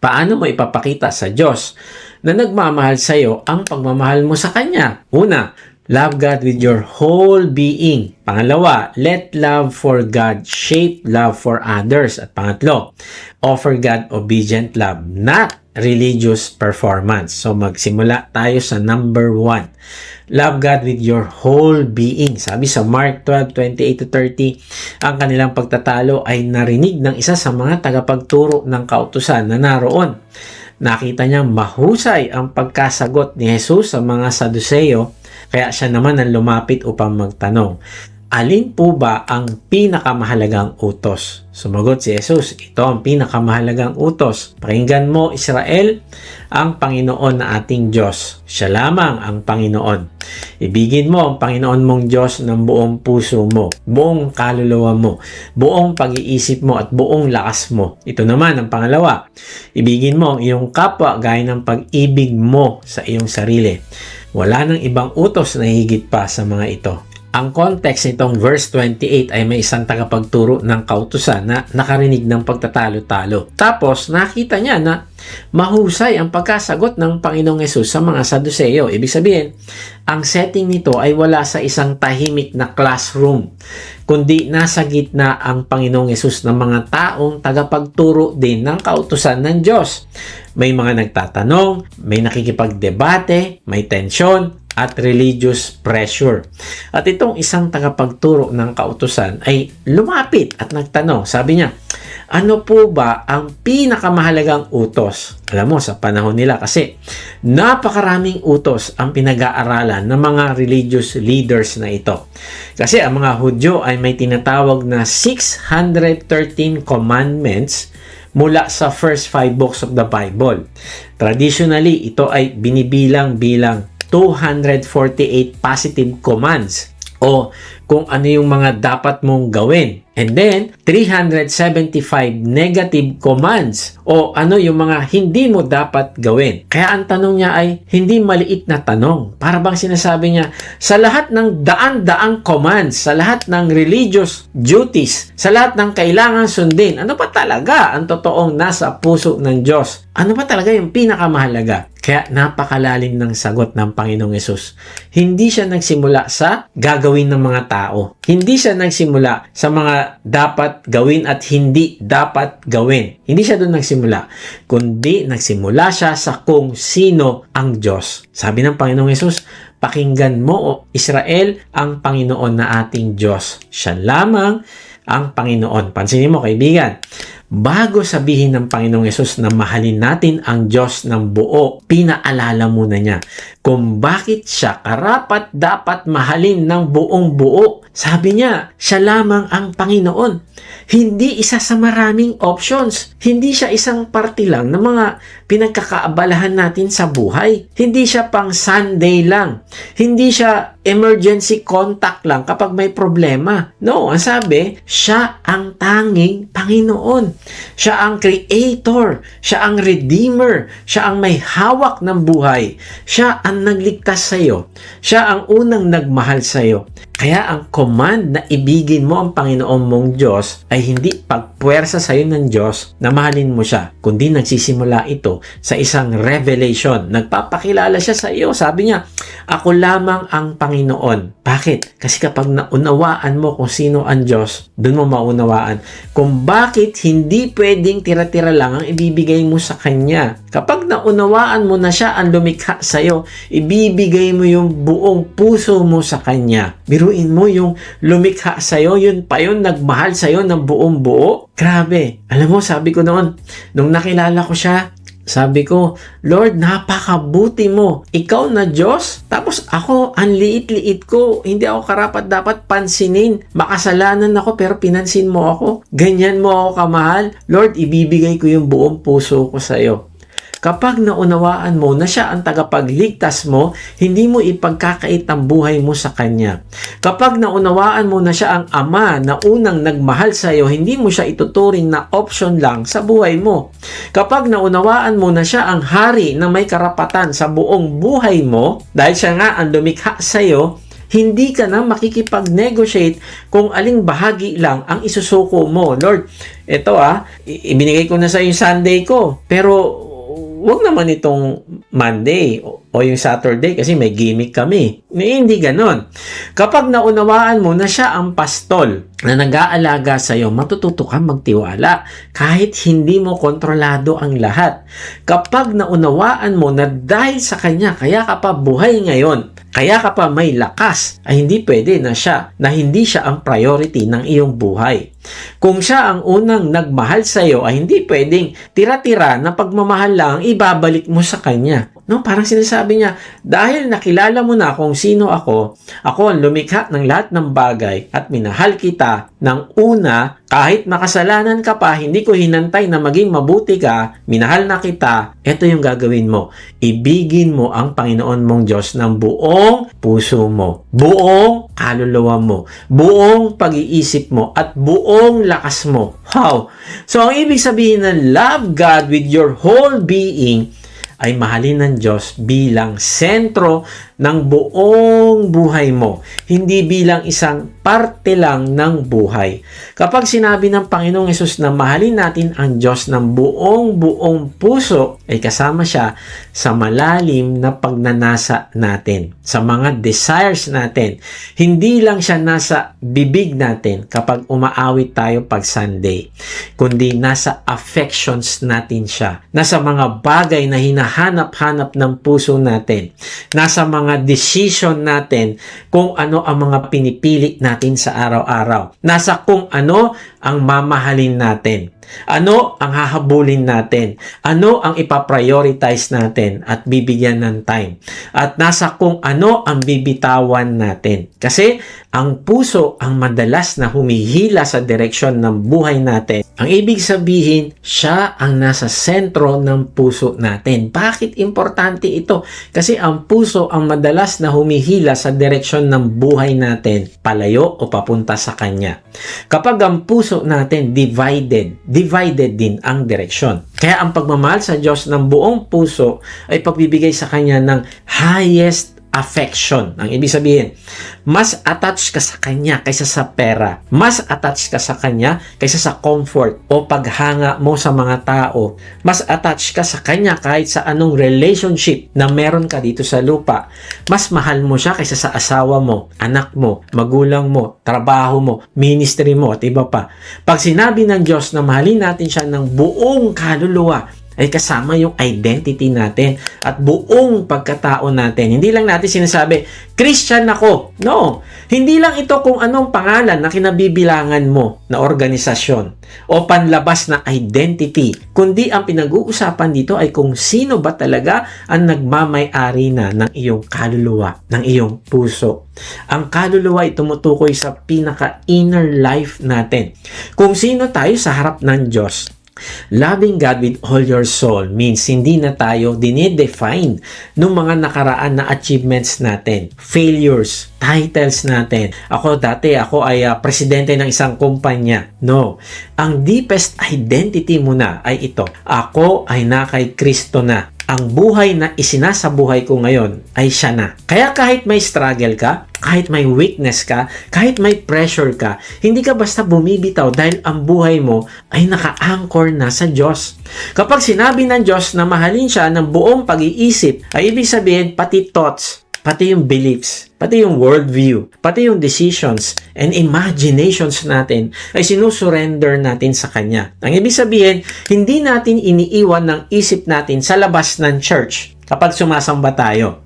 Paano mo ipapakita sa Diyos na nagmamahal sa iyo ang pagmamahal mo sa Kanya? Una, love God with your whole being. Pangalawa, let love for God shape love for others. At pangatlo, offer God obedient love, not religious performance. So magsimula tayo sa number 1. Love God with your whole being. Sabi sa Mark 12:28-30, ang kanilang pagtatalo ay narinig ng isa sa mga tagapagturo ng kautusan na naroon. Nakita niya mahusay ang pagkasagot ni Jesus sa mga Saduceo, kaya siya naman ang lumapit upang magtanong, alin po ba ang pinakamahalagang utos? Sumagot si Jesus, ito ang pinakamahalagang utos. Pakinggan mo, Israel, ang Panginoon na ating Diyos. Siya lamang ang Panginoon. Ibigin mo ang Panginoon mong Diyos ng buong puso mo, buong kaluluwa mo, buong pag-iisip mo at buong lakas mo. Ito naman ang pangalawa. Ibigin mo ang iyong kapwa gaya ng pag-ibig mo sa iyong sarili. Wala nang ibang utos na higit pa sa mga ito. Ang context nitong verse 28 ay may isang tagapagturo ng kautusan na nakarinig ng pagtatalo-talo. Tapos nakita niya na mahusay ang pagkasagot ng Panginoong Hesus sa mga Saduceo. Ibig sabihin, ang setting nito ay wala sa isang tahimik na classroom, kundi nasa gitna ang Panginoong Hesus ng mga taong tagapagturo din ng kautusan ng Diyos. May mga nagtatanong, may nakikipagdebate, may tensyon, at religious pressure. At itong isang tagapagturo ng kautusan ay lumapit at nagtanong. Sabi niya, ano po ba ang pinakamahalagang utos? Alam mo, sa panahon nila kasi napakaraming utos ang pinag-aaralan ng mga religious leaders na ito. Kasi ang mga Hudyo ay may tinatawag na 613 commandments mula sa first 5 books of the Bible. Traditionally, ito ay binibilang bilang 248 positive commands o kung ano yung mga dapat mong gawin. And then, 375 negative commands o ano yung mga hindi mo dapat gawin. Kaya ang tanong niya ay hindi maliit na tanong. Para bang sinasabi niya, sa lahat ng daan-daang commands, sa lahat ng religious duties, sa lahat ng kailangan sundin, ano pa talaga ang totoong nasa puso ng Diyos? Ano ba talaga yung pinakamahalaga? Kaya napakalalim ng sagot ng Panginoong Hesus. Hindi siya nagsimula sa gagawin ng mga tao. Hindi siya nagsimula sa mga dapat gawin at hindi dapat gawin. Hindi siya doon nagsimula. Kundi nagsimula siya sa kung sino ang Diyos. Sabi ng Panginoong Hesus, pakinggan mo, o Israel, ang Panginoon na ating Diyos. Siya lamang ang Panginoon. Pansinin mo, kaibigan, bago sabihin ng Panginoong Hesus na mahalin natin ang Diyos ng buo, pinaalala muna niya kung bakit siya karapat dapat mahalin ng buong buo. Sabi niya, siya lamang ang Panginoon. Hindi isa sa maraming options. Hindi siya isang parte lang ng mga pinagkakaabalahan natin sa buhay. Hindi siya pang Sunday lang. Hindi siya emergency contact lang kapag may problema. No, ang sabi, siya ang tanging Panginoon. Siya ang Creator. Siya ang Redeemer. Siya ang may hawak ng buhay. Siya ang nagligtas sa iyo. Siya ang unang nagmahal sa iyo. Kaya ang command na ibigin mo ang Panginoon mong Diyos ay hindi pagpuwersa sa iyo ng Diyos na mahalin mo siya, kundi nagsisimula ito sa isang revelation. Nagpapakilala siya sa iyo. Sabi niya, ako lamang ang Panginoon. Bakit? Kasi kapag naunawaan mo kung sino ang Diyos, doon mo maunawaan kung bakit hindi pwedeng tira-tira lang ang ibibigay mo sa Kanya. Kapag naunawaan mo na siya ang lumikha sa iyo, ibibigay mo yung buong puso mo sa Kanya. Biruin mo yung lumikha sa iyo, yun pa yun, nagmahal sa iyo ng buong buo. Grabe. Alam mo, sabi ko noon, nung nakilala ko siya, sabi ko, Lord, napakabuti mo. Ikaw na Diyos, tapos ako, ang liit-liit ko. Hindi ako karapat dapat pansinin. Makasalanan ako pero pinansin mo ako. Ganyan mo ako kamahal. Lord, ibibigay ko yung buong puso ko sa iyo. Kapag naunawaan mo na siya ang tagapagligtas mo, hindi mo ipagkakait ang buhay mo sa Kanya. Kapag naunawaan mo na siya ang Ama na unang nagmahal sa iyo, hindi mo siya ituturing na option lang sa buhay mo. Kapag naunawaan mo na siya ang Hari na may karapatan sa buong buhay mo, dahil siya nga ang lumikha sa iyo, Hindi ka na makikipag-negotiate kung aling bahagi lang ang isusuko mo. Lord, ito ibinigay ko na sa yung Sunday ko. Pero wag naman itong Monday o yung Saturday kasi may gimmick kami. Hindi ganon. Kapag naunawaan mo na siya ang pastol na nag-aalaga sa iyo, matututo kang magtiwala kahit hindi mo kontrolado ang lahat. Kapag naunawaan mo na dahil sa kanya, kaya ka pa buhay ngayon, kaya ka pa may lakas, ay hindi pwede na hindi siya ang priority ng iyong buhay. Kung siya ang unang nagmahal sa iyo, ay hindi pwedeng tira-tira na pagmamahal lang ibabalik mo sa kanya. No, parang sinasabi niya, dahil nakilala mo na kung sino ako ang lumikha ng lahat ng bagay at minahal kita ng una, kahit makasalanan ka pa, hindi ko hinantay na maging mabuti ka, minahal na kita, ito yung gagawin mo. Ibigin mo ang Panginoon mong Diyos ng buong puso mo, buong kaluluwa mo, buong pag-iisip mo, at buong lakas mo. Wow! So, ang ibig sabihin ng love God with your whole being ay mahalin ng Diyos bilang sentro ng buong buhay mo, hindi bilang isang parte lang ng buhay. Kapag sinabi ng Panginoong Hesus na mahalin natin ang Diyos ng buong puso, ay kasama siya sa malalim na pagnanasa natin, sa mga desires natin. Hindi lang siya nasa bibig natin kapag umaawit tayo pag Sunday, kundi nasa affections natin siya, nasa mga bagay na hinahanap-hanap ng puso natin, nasa mga decision natin kung ano ang mga pinipili natin sa araw-araw. Nasa kung ano ang mamahalin natin. Ano ang hahabulin natin? Ano ang ipaprioritize natin at bibigyan ng time? At nasa kung ano ang bibitawan natin. Kasi ang puso ang madalas na humihila sa direksyon ng buhay natin. Ang ibig sabihin, siya ang nasa sentro ng puso natin. Bakit importante ito? Kasi ang puso ang madalas na humihila sa direksyon ng buhay natin, palayo o papunta sa Kanya. Kapag ang puso natin divided din ang direksyon. Kaya ang pagmamahal sa Diyos ng buong puso ay pagbibigay sa Kanya ng highest affection. Ang ibig sabihin, mas attached ka sa Kanya kaysa sa pera. Mas attached ka sa Kanya kaysa sa comfort o paghanga mo sa mga tao. Mas attached ka sa Kanya kahit sa anong relationship na meron ka dito sa lupa. Mas mahal mo siya kaysa sa asawa mo, anak mo, magulang mo, trabaho mo, ministry mo, at iba pa. Pag sinabi ng Diyos na mahalin natin siya ng buong kaluluwa, ay kasama yung identity natin at buong pagkatao natin. Hindi lang natin sinasabi, Christian ako. No. Hindi lang ito kung anong pangalan na kinabibilangan mo na organisasyon o panlabas na identity. Kundi ang pinag-uusapan dito ay kung sino ba talaga ang nagmamay-ari na ng iyong kaluluwa, ng iyong puso. Ang kaluluwa ay tumutukoy sa pinaka-inner life natin. Kung sino tayo sa harap ng Diyos. Loving God with all your soul means hindi na tayo dinidefine ng mga nakaraan na achievements natin, failures, titles natin. Ako ay presidente ng isang kumpanya. No. Ang deepest identity mo na ay ito. Ako ay na kay Kristo na. Ang buhay na isinasabuhay ko ngayon ay siya na. Kaya kahit may struggle ka, kahit may weakness ka, kahit may pressure ka, hindi ka basta bumibitaw dahil ang buhay mo ay naka-anchor na sa Diyos. Kapag sinabi ng Diyos na mahalin siya ng buong pag-iisip, ay ibig sabihin pati thoughts, pati yung beliefs, pati yung worldview, pati yung decisions and imaginations natin ay sinusurrender natin sa Kanya. Ang ibig sabihin, hindi natin iniiwan ng isip natin sa labas ng church kapag sumasamba tayo.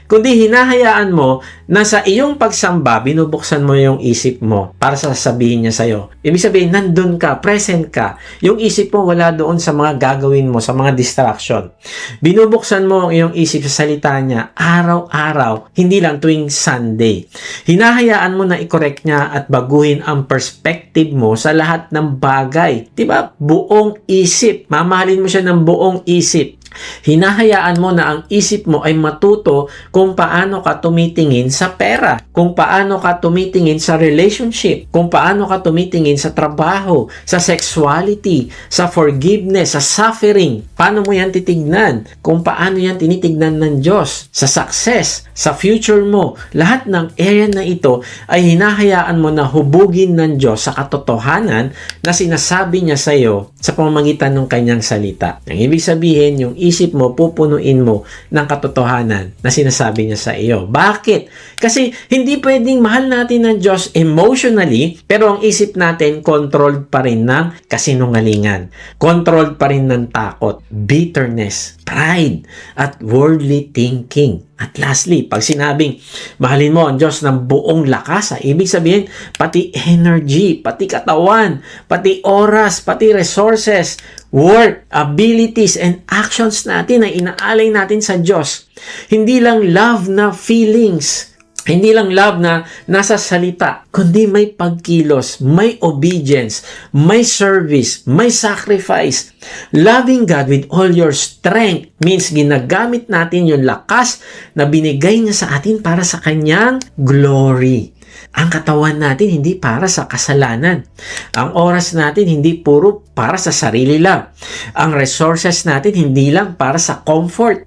Kundi hinahayaan mo na sa iyong pagsamba, binubuksan mo yung isip mo para sasabihin niya sa'yo. Ibig sabihin, nandun ka, present ka. Yung isip mo wala doon sa mga gagawin mo, sa mga distraction. Binubuksan mo ang iyong isip sa salita niya araw-araw, hindi lang tuwing Sunday. Hinahayaan mo na i-correct niya at baguhin ang perspective mo sa lahat ng bagay. Diba? Buong isip. Mamahalin mo siya ng buong isip. Hinahayaan mo na ang isip mo ay matuto kung paano ka tumitingin sa pera, kung paano ka tumitingin sa relationship, kung paano ka tumitingin sa trabaho, sa sexuality, sa forgiveness, sa suffering. Paano mo yan titignan? Kung paano yan tinitignan ng Diyos, sa success, sa future mo. Lahat ng area na ito ay hinahayaan mo na hubugin ng Diyos sa katotohanan na sinasabi niya sa iyo sa pamamagitan ng kanyang salita. Ang ibig sabihin, yung isip mo, pupunuin mo ng katotohanan na sinasabi niya sa iyo. Bakit? Kasi hindi pwedeng mahal natin ng Diyos emotionally, pero ang isip natin controlled pa rin ng kasinungalingan. Controlled pa rin ng takot, bitterness, pride, at worldly thinking. At lastly, pag sinabing mahalin mo ang Diyos ng buong lakas, ibig sabihin, pati energy, pati katawan, pati oras, pati resources, work, abilities, and actions natin ay inaalay natin sa Diyos. Hindi lang love na feelings, hindi lang love na nasa salita, kundi may pagkilos, may obedience, may service, may sacrifice. Loving God with all your strength means ginagamit natin yung lakas na binigay niya sa atin para sa kanyang glory. Ang katawan natin hindi para sa kasalanan. Ang oras natin hindi puro para sa sarili lang. Ang resources natin hindi lang para sa comfort.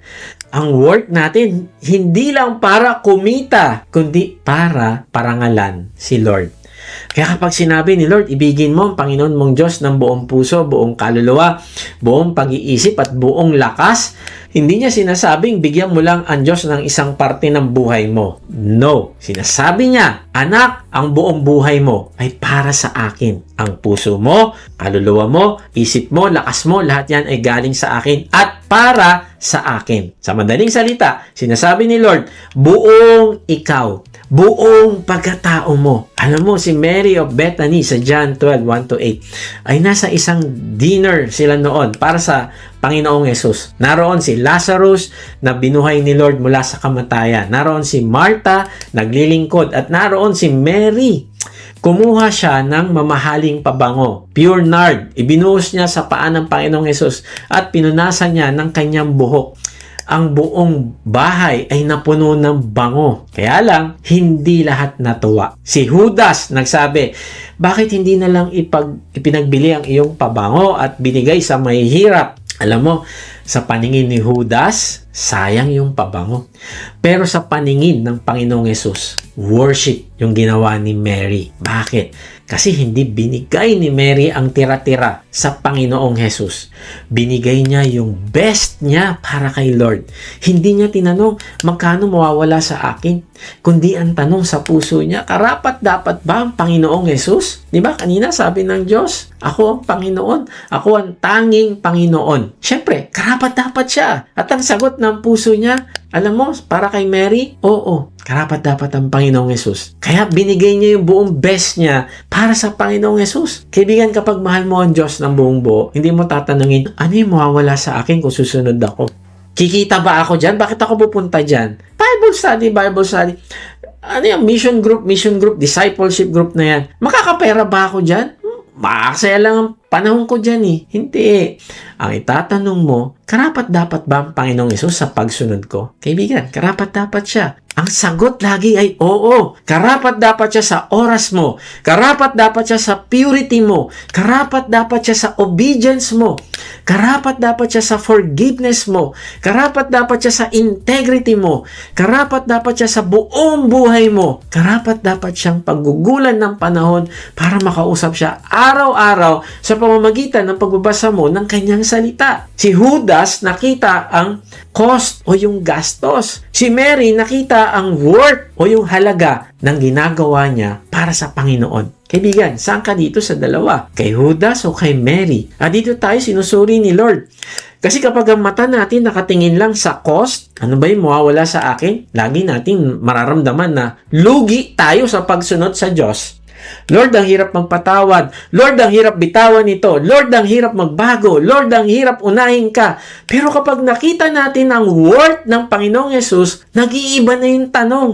Ang work natin hindi lang para kumita, kundi para parangalan si Lord. Kaya kapag sinabi ni Lord, ibigin mo ang Panginoon mong Diyos ng buong puso, buong kaluluwa, buong pag-iisip at buong lakas, hindi niya sinasabing bigyan mo lang ang Diyos ng isang parte ng buhay mo. No. Sinasabi niya, anak, ang buong buhay mo ay para sa akin. Ang puso mo, kaluluwa mo, isip mo, lakas mo, lahat yan ay galing sa akin at para sa akin. Sa madaling salita, sinasabi ni Lord, buong ikaw, buong pagkatao mo. Alam mo, si Mary of Bethany sa John 12:1-8 ay nasa isang dinner sila noon para sa Panginoong Yesus. Naroon si Lazarus na binuhay ni Lord mula sa kamatayan. Naroon si Martha, naglilingkod. At naroon si Mary. Kumuha siya ng mamahaling pabango, pure nard. Ibinuhos niya sa paa ng Panginoong Yesus at pinunasan niya ng kanyang buhok. Ang buong bahay ay napuno ng bango. Kaya lang, hindi lahat natuwa. Si Judas nagsabi, bakit hindi na lang ipinagbili ang iyong pabango at binigay sa mahihirap? Alam mo, sa paningin ni Judas, sayang yung pabango. Pero sa paningin ng Panginoong Yesus, worship yung ginawa ni Mary. Bakit? Kasi hindi binigay ni Mary ang tira-tira sa Panginoong Hesus. Binigay niya yung best niya para kay Lord. Hindi niya tinanong, magkano mawawala sa akin? Kundi ang tanong sa puso niya, karapat dapat ba ang Panginoong Hesus? Di ba? Kanina sabi ng Diyos, ako ang Panginoon. Ako ang tanging Panginoon. Siyempre, karapat dapat siya. At ang sagot ng puso niya, alam mo, para kay Mary, oo, karapat dapat ang Panginoong Yesus. Kaya binigay niya yung buong best niya para sa Panginoong Yesus. Kaibigan, kapag mahal mo ang Diyos ng buong buo, hindi mo tatanungin, ano yung mawawala sa akin kung susunod ako? Kikita ba ako dyan? Bakit ako pupunta dyan? Bible study. Ano yung mission group, discipleship group na yan? Makakapera ba ako dyan? Makakasaya lang ang panahon ko dyan eh. Hindi. Ang itatanong mo, karapat dapat ba ang Panginoong Yesus sa pagsunod ko? Kaibigan, karapat dapat siya. Ang sagot lagi ay oo. Karapat dapat siya sa oras mo. Karapat dapat siya sa purity mo. Karapat dapat siya sa obedience mo. Karapat dapat siya sa forgiveness mo. Karapat dapat siya sa integrity mo. Karapat dapat siya sa buong buhay mo. Karapat dapat siyang paggugulan ng panahon para makausap siya araw-araw sa pamamagitan ng pagbabasa mo ng kanyang salita. Si Judas nakita ang cost o yung gastos. Si Mary nakita ang worth o yung halaga ng ginagawa niya para sa Panginoon. Kaibigan, saan ka dito sa dalawa? Kay Judas o kay Mary? Dito tayo sinusuri ni Lord. Kasi kapag ang mata natin nakatingin lang sa cost, ano ba yung mawawala sa akin? Lagi natin mararamdaman na lugi tayo sa pagsunod sa Diyos. Lord, ang hirap magpatawad. Lord, ang hirap bitawan ito. Lord, ang hirap magbago. Lord, ang hirap unahin ka. Pero kapag nakita natin ang worth ng Panginoong Yesus, nag-iiba na yung tanong.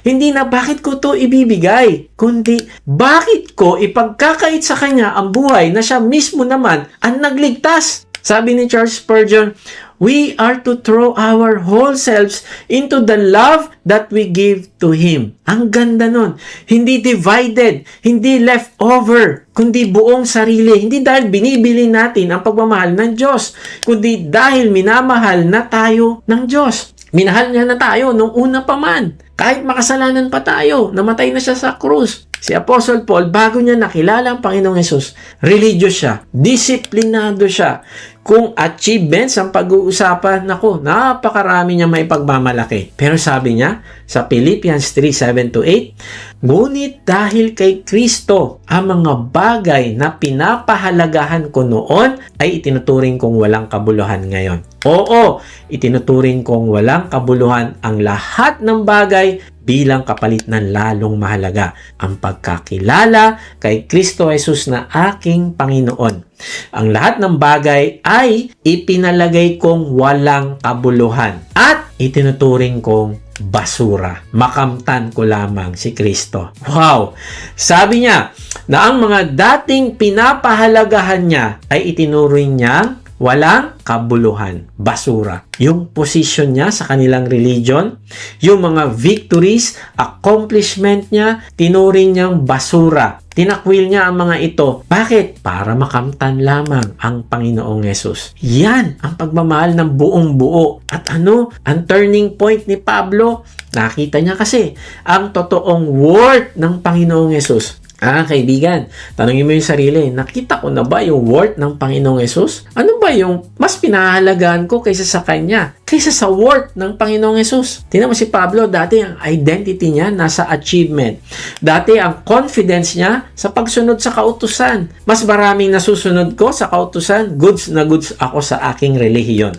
Hindi na bakit ko to ibibigay, kundi bakit ko ipagkakait sa Kanya ang buhay na siya mismo naman ang nagligtas. Sabi ni Charles Spurgeon, We are to throw our whole selves into the love that we give to Him. Ang ganda nun. Hindi divided, hindi leftover, kundi buong sarili. Hindi dahil binibili natin ang pagmamahal ng Diyos, kundi dahil minamahal na tayo ng Diyos. Minahal niya na tayo nung una pa man. Kahit makasalanan pa tayo, namatay na siya sa krus. Si Apostle Paul, bago niya nakilala ang Panginoong Hesus, religious siya, disiplinado siya. Kung achievements ang pag-uusapan, naku, napakarami niya may pagmamalaki. Pero sabi niya sa Philippians 3:7-8, ngunit dahil kay Kristo, ang mga bagay na pinapahalagahan ko noon ay itinuturing kong walang kabuluhan ngayon. Oo, itinuturing kong walang kabuluhan ang lahat ng bagay bilang kapalit ng lalong mahalaga ang pagkakilala kay Kristo Jesus na aking Panginoon. Ang lahat ng bagay ay ipinalagay kong walang kabuluhan at itinuturing kong basura. Makamtan ko lamang si Kristo. Wow! Sabi niya na ang mga dating pinapahalagahan niya ay itinuring niyang walang kabuluhan, basura. Yung position niya sa kanilang religion, yung mga victories, accomplishment niya, tinuring niyang basura. Tinakwil niya ang mga ito. Bakit? Para makamtan lamang ang Panginoong Hesus. Yan ang pagmamahal ng buong buo. At ano? Ang turning point ni Pablo, nakita niya kasi ang totoong worth ng Panginoong Hesus. Kaibigan, tanongin mo yung sarili, nakita ko na ba yung worth ng Panginoong Hesus? Ano ba yung mas pinahalagaan ko kaysa sa Kanya? Kaysa sa worth ng Panginoong Hesus? Tingnan mo si Pablo, dati ang identity niya nasa achievement. Dati ang confidence niya sa pagsunod sa kautusan. Mas maraming nasusunod ko sa kautusan, goods na goods ako sa aking relihiyon.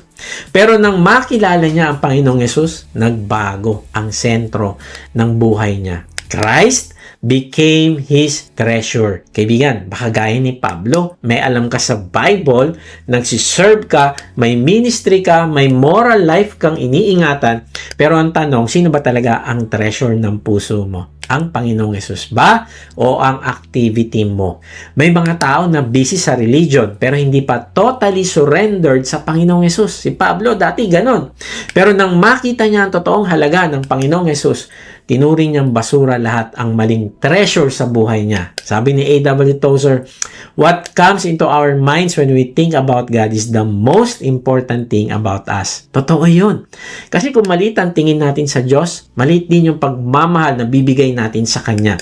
Pero nang makilala niya ang Panginoong Hesus, nagbago ang sentro ng buhay niya. Christ became his treasure. Kaibigan, baka gaya ni Pablo, may alam ka sa Bible, nagsiserve ka, may ministry ka, may moral life kang iniingatan, pero ang tanong, sino ba talaga ang treasure ng puso mo? Ang Panginoong Hesus ba o ang activity mo? May mga tao na busy sa religion pero hindi pa totally surrendered sa Panginoong Hesus. Si Pablo dati ganon. Pero nang makita niya ang totoong halaga ng Panginoong Hesus, tinuring niyang basura lahat ang maling treasure sa buhay niya. Sabi ni A.W. Tozer, what comes into our minds when we think about God is the most important thing about us. Totoo yun. Kasi kung maliit ang tingin natin sa Diyos, maliit din yung pagmamahal na bibigay natin sa Kanya.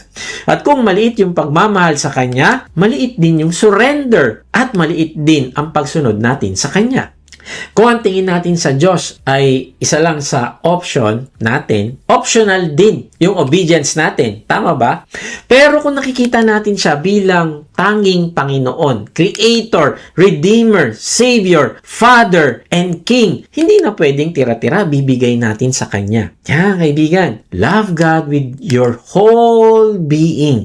At kung maliit yung pagmamahal sa Kanya, maliit din yung surrender at maliit din ang pagsunod natin sa Kanya. Kung ang tingin natin sa Diyos ay isa lang sa option natin, optional din yung obedience natin. Tama ba? Pero kung nakikita natin siya bilang tanging Panginoon, Creator, Redeemer, Savior, Father, and King, hindi na pwedeng tira-tira bibigay natin sa Kanya. Kaya kaibigan, love God with your whole being.